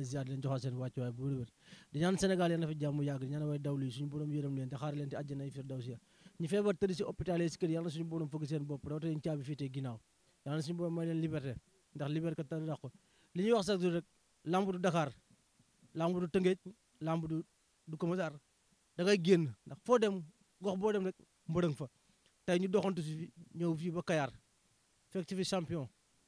ziar leen joxal seen wàccuwaay bu wér di ñaan Sénégal yal na fi jàmm yàgg di ñaan way dawlu yi suñu borom yërëm leen te xaar leen te àjjana ay firdawsi ñu feebar tëdd si hôpital yi si kër yàlla na suñu borom fëgg seen bopp rawatina ñu caabi fii te ginnaaw yàlla na suñu borom may leen liberté ndax liberté kat dàq ko li ñuy wax chaque jour rek lamb du Dakar lamb du Tëngéej lamb du Keur Massar da ngay génn ndax foo dem gox boo dem rek mbërëng fa tey ñu doxantu si ñëw fii ba Kayar fekk ci fi champion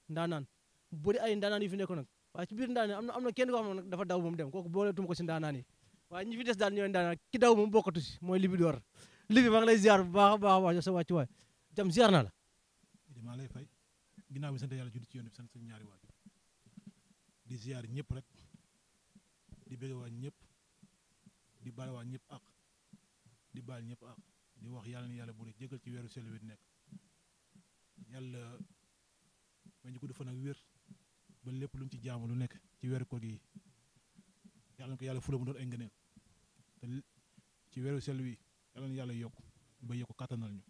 ndaanaan bëri ay ndaanaan yu fi nekkoon nag waaye ci biir ndaanaan am na kenn koo xam ne nag dafa daw moom dem kooku booleetuma ko si ndaanaan yi waaye ñi fi des daal ñooy ndaanaan ki daw moom bokkatu si mooy Libidor Libi maa ngi lay ziar bu baax a baax a baax sa wàccuwaay jam ziar naa la. maa lay fay ginnaaw bi sant yàlla julli ci yoon bi sant suñu ñaari waajur di ziar ñëpp rek di bëgg waa ñëpp di baal waa ñëpp ak di baal ñëpp ak di wax yàlla na yàlla bu dee jégal ci weeru sel wi nekk yàlla ma ñu ko defoon ak wér ba lépp luñ ci jaamu lu nekk ci weeru koor gi yàlla na ko yàlla fula mu doon ay ngëneel te ci weeru sel wi yàlla na yàlla yokk ba yokk kàttanal ñu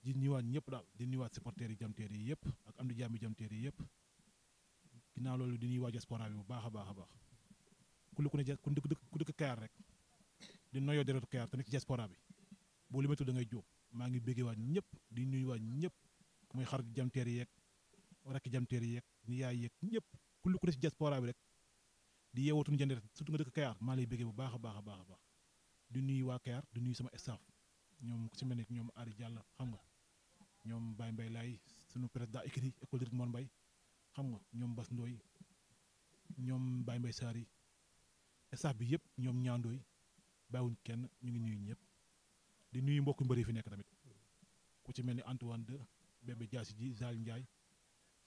di nuyuwaat ñëpp daal di nuyuwaat supporters yi jamteer yi yëpp ak am di jàmbi jamteer yi yëpp ginnaaw loolu di nuyuwaat diaspora bi bu baax a baax a baax ku dëkk Kayar rek di noyoo deretu Kayar te nekk ci diaspora bi boo li may tudd da ngay jóob maa ngi béggewaat ñëpp di nuyuwaat ñëpp muy xar jamteer yi yeeg rakki jamteer yi yeeg ni yaay yeeg ñëpp ku nekk ci diaspora bi rek di yeewootuñu jëndee surtout nga dëkk Kayar maa lay béggee bu baax a baax a baax a baax di nuyu waa Kayar di nuyu sama staff ñoom ku si mel ne ñoom Ari Diallo xam nga ñoom Baye Mbaye laay sunu président écrit école de Mor Mbaye xam nga ñoom Bas Ndoy ñoom Baye Mbaye Sari staff bi yëpp ñoom ñaandooy bàyyiwuñ kenn ñu ngi nuyu ñëpp di nuyu mbokku mbëri fi nekk tamit ku ci mel ni Antoine de Bébé Diassi ji Zal Ndiaye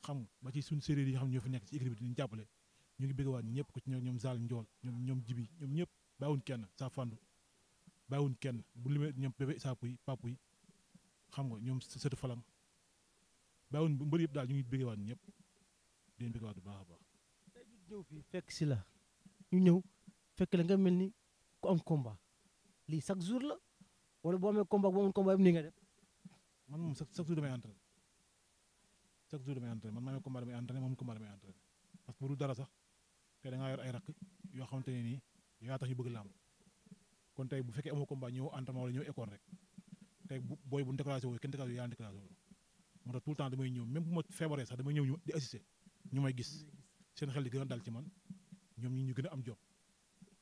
xam nga ba ci suñ séeréer yi nga xam ne ñoo fi nekk ci équipe bi di ñu jàppale ñu ngi bëgg waat ñëpp ku ci ñoom Zal Ndiol ñoom Jibi ñoom ñëpp bàyyiwuñ kenn saa fandu bàyyiwuñ kenn bu limee ñoom bébé Isaapu yi papu yi xam nga ñoom sëtu falang bàyyiwuñ mbëri yëpp daal ñu ngi bëgg waat ñëpp di leen bëgg waat bu baax a baax. tey ñu ñëw fii fekk si la ñu ñëw fekk la nga mel ni ku am combat lii chaque jour la wala boo amee combat boo amul combat yëpp nii nga def. man moom chaque jour damay entraîné chaque jour damay entraîné man maa amee combat damay entraîné moom combat damay entraîné parce que bu dul dara sax tey da ngaa yor ay rakk yoo xamante ne nii yaa tax ñu bëgg làmb kon tey bu fekkee amoo combat ñëw entraînement wala ñëw école rek tey bu booy bu ñu déclaré woo kenn déclaré yaa ngi déclaré woo moo tax tout le temps damay ñëw même bu ma feebaree sax damay ñëw ñu di assister ñu may gis seen xel di gën a dal ci man ñoom ñi ñu gën a am jom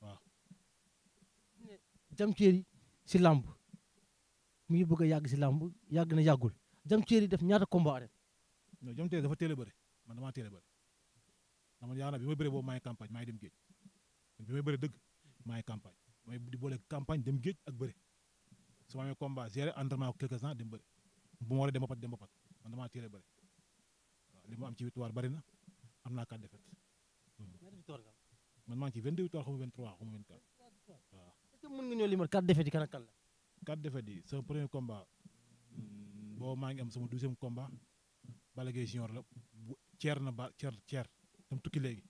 waaw. Diam Terry si làmb mu ngi bëgg a yàgg si làmb yàgg na yàggul Diam Terry def ñaata combat arène. non Diam Terry dafa teel a bëre man damaa teel a bëre dama yaakaar bi may bëre boobu maa ngi campagne maa ngi dem géej bi may bëre dëgg maa ngi campagne mooy di boole campagne dem géej ak bëre su ma amee combat gérer entraînement quelques temps dem bëre bu ma waree dem ba pat man damaa teel a bëre waaw li ma am ci victoire bari na am naa 4 défaites man maa ngi ci 22 victoire xaw ma 23 xaw ma 24 waaw. est-ce que mën nga ñëw limal 4 défaites yi kan ak kan la. 4 défaites yi sama premier combat boobu maa ngi am sama 12e combat Balla Gaye Junior la bu ceer na ba ceer tam tukki léegi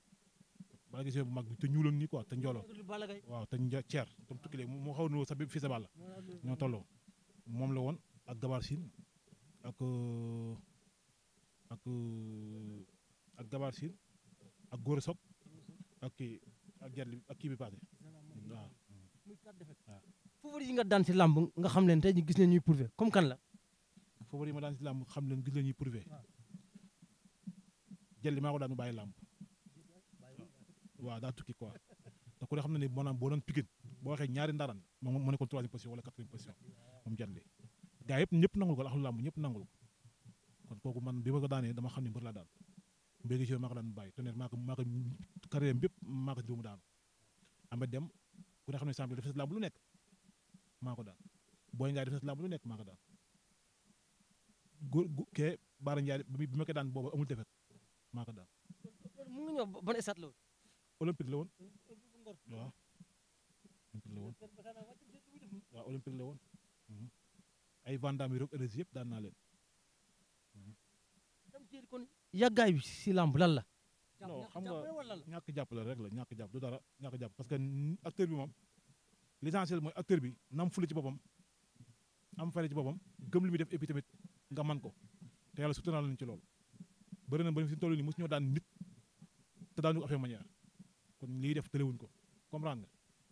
Balla Gaye Junior bu mag bi te ñuuloon nii quoi te njooloo waaw te ceer tam tukki léegi moo xaw a nuroo sax fii sa Balla ñoo tolloo moom la woon ak Gabar Sine ak Gabar Sine ak Gora Sock ak kii bi passé waaw. waaw favori yi nga daan si làmb nga xam leen tey ñu gis ne ñuy prouvé comme kan la. favori yi ma daan si làmb xam leen gis leen ñuy prouvé jël maa ko daan mu bàyyi làmb waaw daa tukki quoi te ku ne xam na ne maanaam boo doon Pikine boo waxee ñaari ndaran moom mu nekkoon 3e position wala 4e position moom jëndee gars yëpp ñëpp nangul ko la axlu làmb ñëpp nangul ko kon kooku man bi ma ko daanee dama xam ne mbër laa daan mbéy gi maa ko daan mu bàyyi tonnerre maa ko carrière bépp maa ko mu daanu ama dem ku ne xam ne champion def na làmb lu nekk maa ko daan booy ngaay def na làmb lu nekk maa ko daan kee Baara Ndiaye bi ma ko daan boobu amul defet maa ko daan. mu ngi ñëw ban stade la woon. olympique la woon waaw olympique la woon waaw olympique la woon ay Vandam yi rek énergie yëpp daan naa leen. Diam Terry kon yàggaay bi si làmb lan la. non xam nga ñàkk jàpp la rek la ñàkk jàpp du dara ñàkk jàpp parce que acteur bi moom l'essentiel mooy acteur bi nam fula ci boppam am fayda ci boppam gëm li muy def et puis tamit nga man ko te yàlla sutanal nañu ci loolu bëri na bëri fi ñu toll nii mosu ñoo daan nit te daañu ko affaire manière kon lii def tëlewuñ ko comprendre nga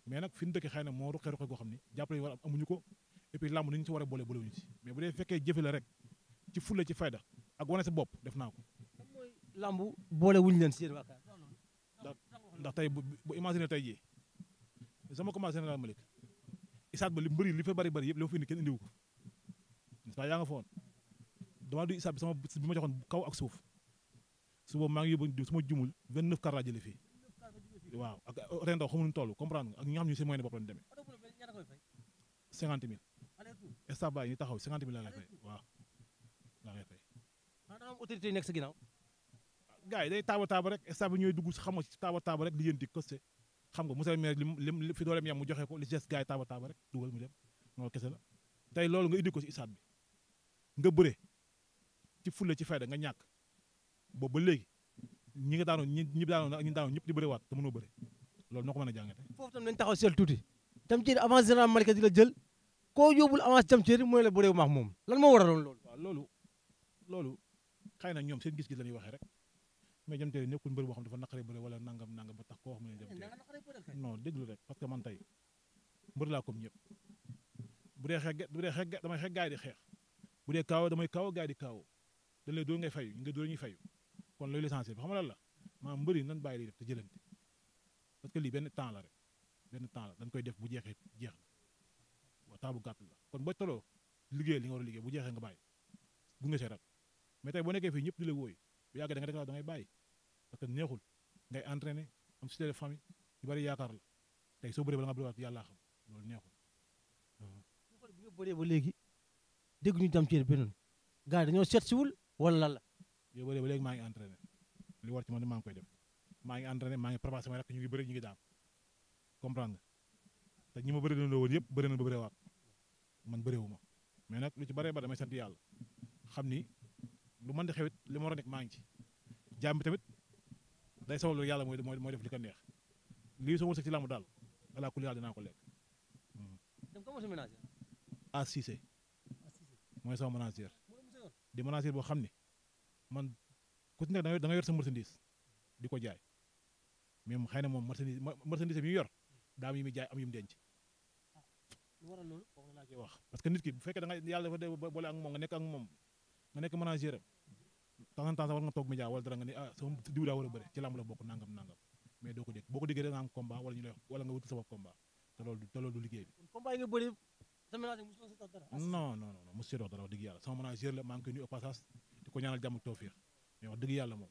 mais nag fi ñu dëkk xëy na moo ruqe ruqe goo xam ni jàppale war amuñu ko et puis làmb ni ñu ci war a boole boolewuñu ci mais bu dee fekkee jëfe la rek ci fulla ci fayda ak wane sa bopp def naa ko. làmb boole wuñu leen si yéen waa ndax tey bu imaginer tey jii sama combat général Malick isaat ba li mbëri li fa bari yëpp li ma fa indi kenn indiwu ko n'est-ce pas yaa nga fa woon damaa du isaat bi sama bi ma joxoon kaw ak suuf su boobu maa ngi yóbbu su ma jumul 29 car laa jëlee fii waaw ak ren daw xamuñu toll comprendre nga ak ñi nga xam ne seen moyen bopp lañu demee 50 000 instant baa yi taxaw 50 000 laa ngay fay waaw laa ngay fay. maanaam am autorité yi nekk sa ginnaaw. gars yi day taaba rek instant bi ñooy dugg xam nga ci taaba rek li yéen di costé xam nga monsieur le maire lim fi dooleem yam mu joxe ko li des gars yi taaba rek dugal mu dem loolu kese la tey loolu nga indi ko ci isaat bi nga bëre ci fulle ci fayda nga ñàkk boobu ba léegi ñi nga daanoon ñi daanoon ak ñi daanoon ñëpp di bëre waat te mënoo bëre loolu noo ko mën a jàngate. foofu tam nañu taxaw seel tuuti Diam Terry avance général Malika di la jël koo yóbbul avance Diam Terry mooy la bëre maax moom lan moo waraloon loolu. waaw loolu xëy na ñoom seen gis-gis la ñuy waxee rek mais Diam Terry nekkul mbër boo xam dafa naqaree bëre wala nangam ba tax koo wax mu ne Diam Terry non déglu rek parce que man tey mbër laa comme ñëpp bu dee xeex damay xeex gaay di xeex bu dee kaaw damay kaaw gaay di kaaw dañ lay dóor ngay fayu nga dóor ñuy fayu kon loolu l'essentiel bi xam nga lan la maanaam mbër yi nan bàyyi lay def te jëlante parce que lii benn temps la rek benn temps la dañ koy def bu jeexee jeex na waaw temps bu gàtt la kon boo toloo liggéey li nga war a liggéey bu jeexee nga bàyyi bu nga see rak mais tey boo nekkee fii ñëpp di la wóoy bu yàggee da nga déclaré da ngay bàyyi parce que neexul ngay entraîné am société de famille yu bari yaakaar la tey soo bëree ba da nga bëriwaat yàllaa xam loolu neexul. ñu xool bi nga bëree ba léegi dégg ñu jam ceeri beneen gars yi dañoo seet siwul wala lan la. yow bëree ba léegi maa ngi entraîné li war ci man maa ngi koy def maa ngi entraîné maa ngi préparé samay rakk ñu ngi bëri ñu ngi daan comprendre nga te ñi ma bëri doon woon yëpp bëri na ba bëree waat man bëriwu ma mais nag lu ci bëree ba damay sant yàlla xam ni lu mën di xewit li ma war a nekk maa ngi ci jaam bi tamit day sawal yàlla mooy def li ko neex lii soo wërsëg ci làmb daal alaa kulli haal dinaa ko lekk. dem ko sa ménagère. A Cissé mooy sama manager di manager boo xam ni man ku ci nekk da nga yor sa marchandise di ko jaay mais xëy na moom marchandise bi ñu yor daa am yu muy jaay am yu mu denc. lu waral loolu foofu laa koy wax parce que nit ki bu fekkee da nga yàlla dafa dee boole ak moom nga nekk ak moom nga nekk manager am temps en temps war nga toog média wala dara nga ni sama diw daa war a bëri ci làmb la bokk nangam mais doo ko dégg boo ko déggee da nga am combat wala ñu lay wala nga wutul sa bopp combat te loolu du liggéey bi. combat yi nga bëri sa ménagère mosu la si tax dara. non mosu see dox dara wax dëgg yàlla sama manager la maa ngi koy nuyu au passage di ko ñaanal jàmm ak tawfiix mais wax dëgg yàlla moom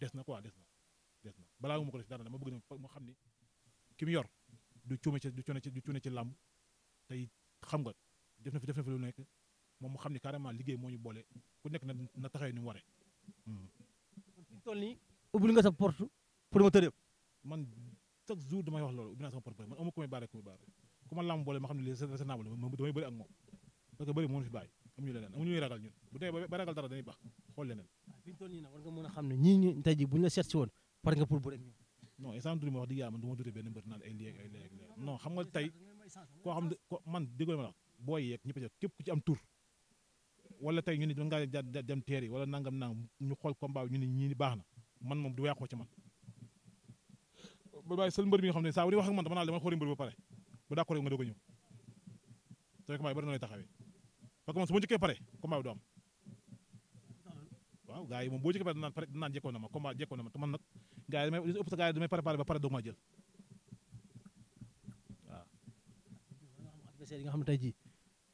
des na quoi des na balaa ma ko def dara dama bëgg na mu xam ni ki mu yor du cuune ci làmb tey xam nga def na fi lu nekk moom mu xam ni carrément liggéey moo ñu boole ku nekk na taxawee ni mu waree. kon fi mu toll nii ubbil nga sa porte promoteur yëpp. man chaque jour damay wax loolu ubbi naa sama porte man amu ku may baare ku ma làmb boole ma xam ne lii raisonnable damay bëri ak moom parce que bëri moo fi bàyyi amuñu leneen amuñu ñuy ragal ñun bu dee ba ragal dara dañuy baax xool leneen. waaw fi mu toll nii nag war nga mën a xam ne ñii tey jii bu ñu la seet si woon pare nga pour bëri ak ñoom. non instant ma wax dëgg yàlla man du ma dute benn mbër naan ay léeg non xam nga tey koo xam ne man déggoo ma la booy yeeg ñëpp képp ku ci am tur wala tey ñu ne dangaa dem teer yi wala nangam ñu xool combat bi ñu ne ñii baax na man moom du yàqoo ci man ba bàyyi seul mbër mi nga xam ne saa bu di wax ak man dama naan dama xooli mbër ba pare bu daa ko rek nga doog a ñëw te combat bi bari na lay taxawee parce que man su ma njëkkee pare combat bi du am waaw gars yi moom boo njëkkee pare dinaan jekkoon na ma combat jekkoon na ma te man nag gars yi damay ëpp sa gars yi damay préparé ba pare doog maa jël waaw. adversaire yi nga xam ne tey jii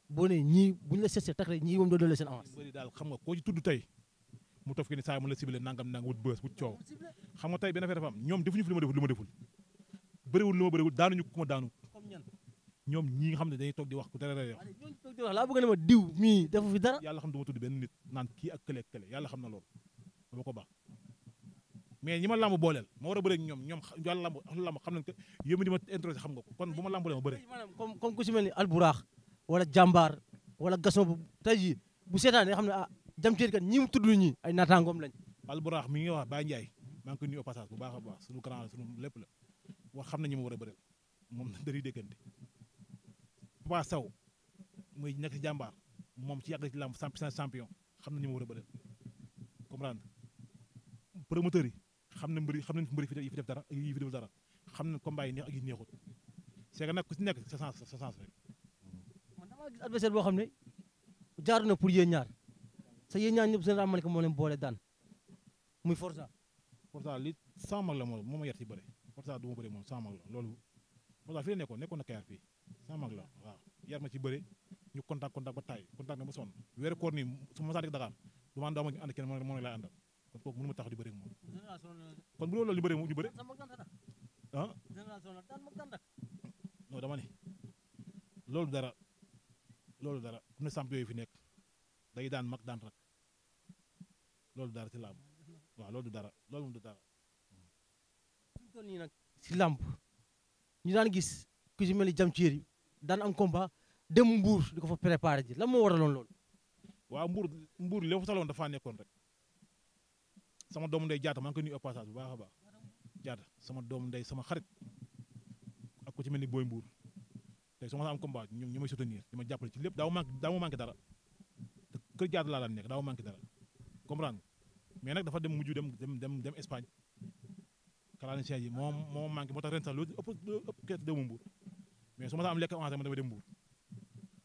boo nee ñii bu ñu la seetsee tax rek ñii moom doo doole seen avance. bëri daal xam nga koo ci tudd tey mu tof ki ni saa mu la ciblé nangam wut bës wut coow xam nga tey benn affaire dafa am ñoom defuñu fi lu ma deful bëriwul lu ma bëriwul daanuñu ku ma daanu ñoom ñii nga xam ne dañuy toog di wax ku tere wax ñooñu toog di wax laa bëgg ne ma diw mii defu fi dara. yàlla xam du ma tudd benn nit naan kii ak kële yàlla xam na loolu dama ko baax mais ñi ma lamb booleel ma war a bëri ak ñoom yàlla lamb xam nañ ko yéen di ma introsé xam nga ko kon bu ma lamb lee ma bëri maanaam comme ku si mel ni Alburax wala jàmbaar wala Gaston bu tey jii bu seetaan xam ne jam ceeri kat ñi mu tudd ñi ay naataangoom lañ. Alburax mi ngi wax Baye Ndiaye maa ngi koy nuyu au passage bu baax a baax suñu grand la suñu lépp la wax xam na ñi ma war a bëreel moom dañuy déggante Papa Sow muy nekk ci jàmbaar moom ci yàgg ci lamb 100% champion xam na ñi ma war a bëreel comprendre promoteurs yi xam na mbëri fi def dara ak yi fi def dara xam na combat yi neex ak yi neexut c'est que nag ku ci nekk sa sens rek. man damaa gis adversaire boo xam ne jaaru na pour yéen ñaar sa yéen ñaar ñëpp Général Malika moo leen boole daan muy Forza. Forza li sama mag la moo ma yar ci bëre Forza du ma bëre moom sama mag la loolu Forza fii la nekkoon na Kayar fii sama mag la waaw yar ma ci bëre ñu contact ba taay contact na ba sonn weeru koor nii su ma saa dëkk Dakar du ma ànd kenn moo lay àndal kon kooku mënu ma tax di bëre ak moom kon bu loolu ñu bëre moom ñu bëre ah non dama ne loolu dara am na samp yooyu fi nekk day daan mag daan rak loolu dara ci làmb waaw loolu du dara loolu moom du dara. suñu toll nii nag si làmb ñu daan gis ku si mel ni jam ceeri daan am combat dem Mbour di ko fa préparé ji lan moo waraloon loolu. waaw Mbour li fa taloon dafaa nekkoon rek sama doomu ndey jaata maa ngi koy nuyu au passage bu baax a baax jaata sama doomu ndey sama xarit ak ku ci mel ni booy Mbour tey su ma am combat ñu may soutenir di ma jàppale ci lépp daaw ma manqué dara te kër jaata laa daan nekk daaw ma manqué dara comprendre mais nag dafa dem mujj dem Espagne clandestin yi moo manqué moo tax ren sax loolu ëpp kees demu Mbour mais su ma am lekk avancé ma damay dem Mbour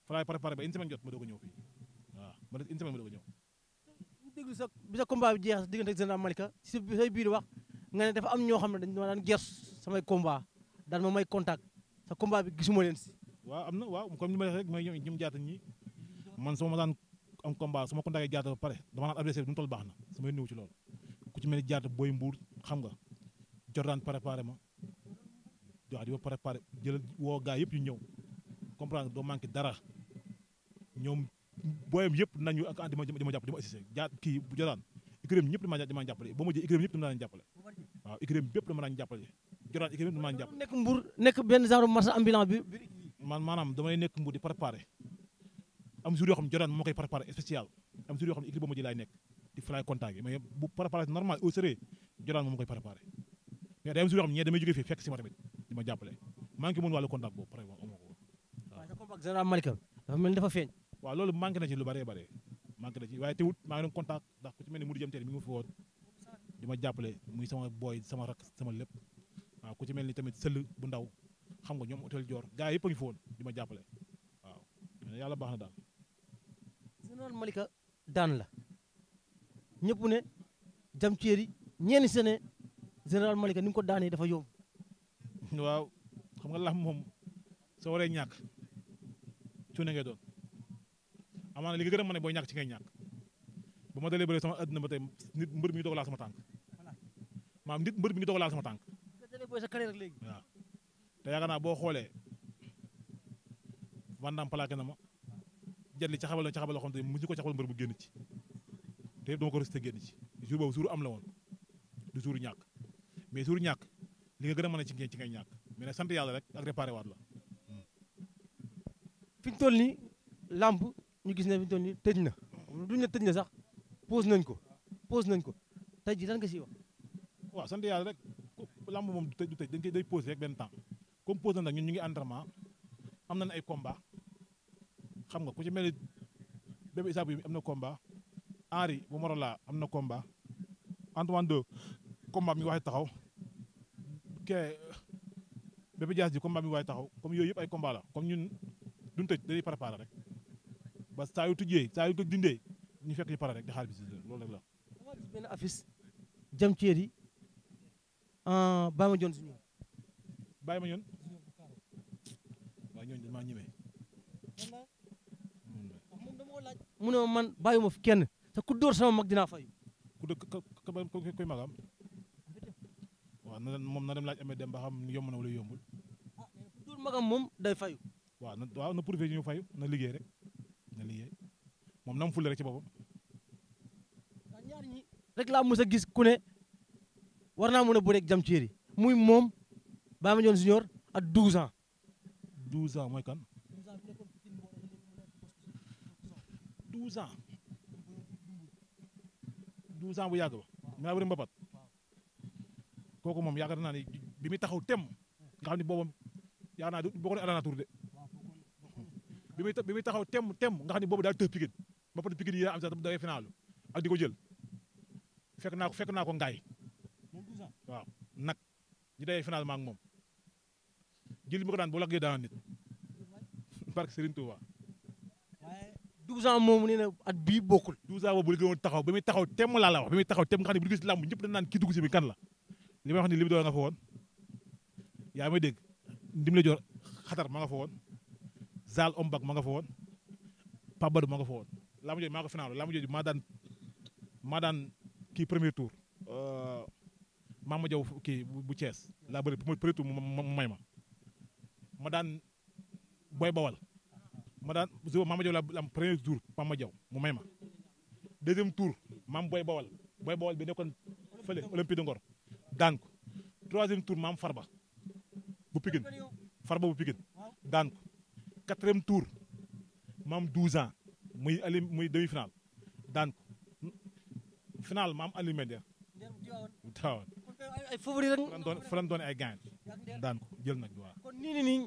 fa laay préparé ba une semaine jot ma doog a ñëw fii waaw ma des une semaine ma doog a ñëw. ñu déglu sa bi sa combat bi jeex diggante ak Général Malika si say biir wax nga ne dafa am ñoo xam ne dañu daan gers samay combat daan ma may contact sa combat bi gisuma leen si. waaw am na waaw comme ni ma rek mooy ñoom jaata ñi man su ma daan am combat su ma contacté jaata ba pare dama naan adversaire bi nu mu toll baax na samay nuyu ci loolu ku ci mel ni jaata booy Mbour xam nga jot daan préparé ma waaw di ma préparé jël woo gaa yëpp ñu ñëw comprendre nga doo manqué dara ñoom booyam yëpp nañu ak di ma jàpp di ma assisté kii bu jotaan écurie ñëpp di ma jàppale ba mujj écurie ñëpp dama daan jàppale waaw écurie bépp dama daan jàppale jotaan écurie dama daan jàppale nekk Mbour nekk benn genre marché ambulant bi maanaam damay nekk Mbour di préparé am jour yoo xam ne jotaan moo koy préparé spécial am jour yoo xam ne écurie ba mujj laay nekk di fa laay contacté mais bu préparé normal au sérieux jotaan moom koy préparé mais day am jour yoo xam ne ñee damay jógee fii fekk si ma tamit di ma jàppale manqué mun wàllu contact boobu par exemple amoo ko waaw sa combat général Malika dafa mel ni dafa feeñ waaw loolu manqué na ci lu bëree bëri manqué na ci waaye teewut maa ngi doon contact ndax ku ci mel ni Modou Jëm Teeri mi ngi fi woon di ma jàppale muy sama booy sama rak sama lépp waaw ku ci mel ni tamit sëll bu ndaw xam nga ñoom hôtel Dior gars yëpp a ngi fi woon di ma jàppale waaw yàlla baax na daal général Malika daan la ñëpp ne Jam Teeri ñeeni se ne général Malika ni nga ko daanee dafa yomb waaw xam nga lamb moom soo waree ñàkk cuune ngay doon amaana li nga gën a mën ne booy ñàkk ci ngay ñàkk ba ma dalee bëre sama àdduna ba tey nit mbër mi ngi doog a laal sama tànk maanaam nit mbër mi ngi doog a laal sama tànk sa carrière léegi waaw te yaakaar naa boo xoolee Vandam plaqué na ma jël li ca xabal loo xam te mu ñu ko caxabal mbër bu génn ci te dama ko resté génn ci jour boobu jour am la woon du jour ñàkk mais jour ñàkk li nga gën a mën a ci ngay ñàkk mais nag sant yàlla rek ak réparé waat la fi ñu toll nii làmb ñu gis ne fi ñu toll nii tëj na duñ ne tëj na sax pause nañ ko tey ji lan nga siy wax waaw sant yàlla rek lamb moom du tëj dañ koy day pause rek benn temps comme pause na nag ñun ñu ngi entraînement am nañ ay combat xam nga ku ci mel ni bébé Issa bi am na combat Henri bu Morola am na combat Antoine 2 combat mi ngi waxee taxaw ke bébé Dias ji combat mi ngi waxee taxaw comme yooyu yëpp ay combat la comme ñun duñ tëj dañuy préparé rek ba saa yu tujjee saa yu ko dindee ñu fekk ñu pare rek di xaar bi si loolu rek la. dama gis benn affiche Jam Teeri Baye Mandione Junior Baye Mandione waaw ñooñu dañ maa ñemee. moom dama ko laaj mu ne ma man bàyyiwuma fi kenn te ku dóor sama mag dinaa fay. ku dëkk koy magam waaw moom na dem laaj amee dem ba xam yomb na wala yombul. ku dóor magam moom day fayu. waaw na prouvé ñu fayu na liggéey rek na liggéey moom na mu fule rek ci boppam. waaw ñaar ñi rek laa mos a gis ku ne war naa mën a bëreeg Jam Teeri muy moom Baye Mandione Junior ak 12 ans. 12 ans mooy kan. 12 ans 12 ans bu yàgg ba. maa bëri mbapat kooku moom yaakaar naa ne bi muy taxaw tem nga xam ne boobu yaakaar naa boo ko nee Arana Tour de bi muy taxaw tem nga xam ne boobu daal tëj Pikine mbapat Pikine yi am sax da ngay final ak di ko jël fekk naa ko ngaay waaw nag ñu day final ma ak moom jël mi ko daan boo laggee daan nit barke Serigne Touba. waaye 12 ans moom nee na at bii bokkul. 12 ans boobu la gënoon taxaw bi muy taxaw temm laa la wax bi muy taxaw temm nga xam ne bu ñu gis làmb ñëpp dañ naan kii dugg si bi kan la li may wax ni li mu doon nga fa woon yaa may dégg ndim la jor xatar ma nga fa woon Zal Ombak ma nga fa woon Pabadou ma nga fa woon làmb jooju maa ko final làmb jooju maa daan kii premier tour Mama Diaw kii bu Thiès laa bëri premier tour mu may ma daan Boy Bawal ma daan Mama Diaw la am premier tour Mama Diaw mu may ma deuxième tour maam Boy Bawal bi nekkoon fële Olympique de Ngor daan ko troisième tour maam Farba bu Pikine daan ko quatrième tour maam 12 ans muy demi final daan ko final maam Aliou Mendia waaw ay favori rek faran doon ay gaañ daan ko jël nag waaw kon nii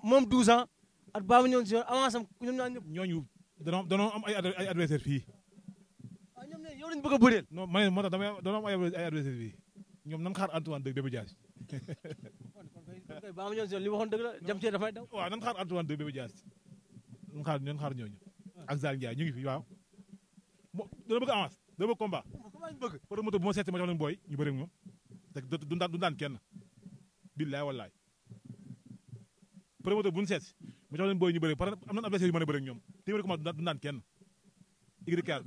moom 12 ans ak Baye Mandione Junior avance am ñoom ñaar ñëpp ñooñu danoo am ay adversaire fii ñoom ne yow lañu bëgg a bëreel non ma ne moo tax danoo am ay adversaire fii ñoom nan xaar Antoine dëgg Bébé Dias Baye Mandione Junior li waxoon dëgg la Jam Teeri dafay daw waaw nan xaar Antoine dëgg Bébé Dias nan xaar ñooñu ak Zal Ndiaye ñu ngi fi waaw dana bëgg avance dana bëgg combat promoteur bu ma seetee ma jox leen booy ñu bëri moom te du daan kenn billaay wallaay promoteur bu ñu seet ma jox leen booy ñu bëri parce que am na adversaire yu mën a bëri ak ñoom téeméeri combat du daan kenn igricar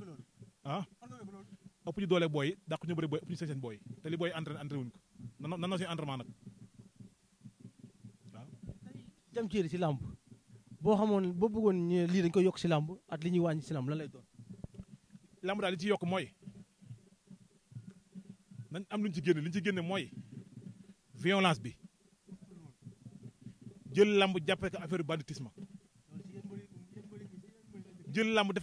ëpp ñu doole booy dàq ñu bëri booy ëpp ñu seen booy te li booy entraîné wuñ ko nan na seen entraînement nag waaw Jam Teeri si làmb boo xamoon boo bëggoon ñu lii dañ koy yokk si làmb at li ñuy wàññi si làmb lan lay doon. làmb daal li ci yokk mooy nañ am lu ñu ci génne li ñu ci génne mooy violence bi jël làmb jàppee ko affaire banditisme jël làmb def